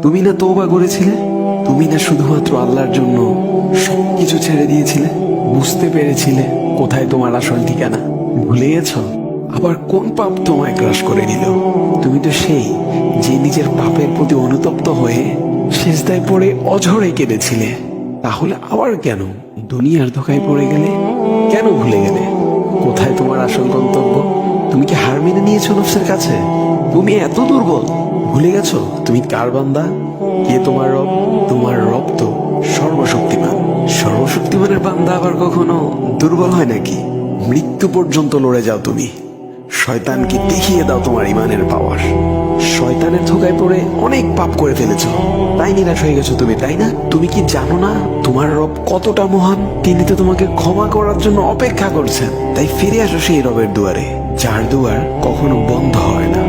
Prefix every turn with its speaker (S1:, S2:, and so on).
S1: তুমি না তওবা করেছিলে? তুমি না শুধুমাত্র আল্লাহর জন্য সবকিছু ছেড়ে দিয়েছিলে? বুঝতে পেরেছিলে কোথায় তোমার আসল ঠিকানা? ভুলে গেছো? আবার কোন পাপ তোমায় গ্রাস করে নিল? তুমি তো সেই যে নিজের পাপের প্রতি অনুতপ্ত হয়ে সিজদায় পড়ে অঝরে কেঁদেছিলে। তাহলে আবার কেন দুনিয়ার ধোকায় পড়ে গেলে? কেন ভুলে গেলে কোথায় তোমার আসল গন্তব্য? তুমি কি হার মেনে নিয়েছো নফসের কাছে? তুমি এত দুর্বল, ভুলে গেছো তুমি কার বান্দা? কে তোমার রব? তোমার রব তো সর্বশক্তিমান। সর্বশক্তিমানের বান্দা আবার কখনো দুর্বল হয় নাকি? মৃত্যু পর্যন্ত লড়ে যাও তুমি। শয়তানকে দেখিয়ে দাও তোমার ইমানের পাওয়ার। শয়তানের ধোকায় পড়ে অনেক পাপ করে ফেলেছো, তাই নিরাশ হয়ে গেছো তুমি, তাই না? তুমি কি জানো না তোমার রব কতটা মহান? তিনি তো তোমাকে ক্ষমা করার জন্য অপেক্ষা করছেন। তাই ফিরে আসো সেই রবের দুয়ারে, যার দুয়ার কখনো বন্ধ হয় না।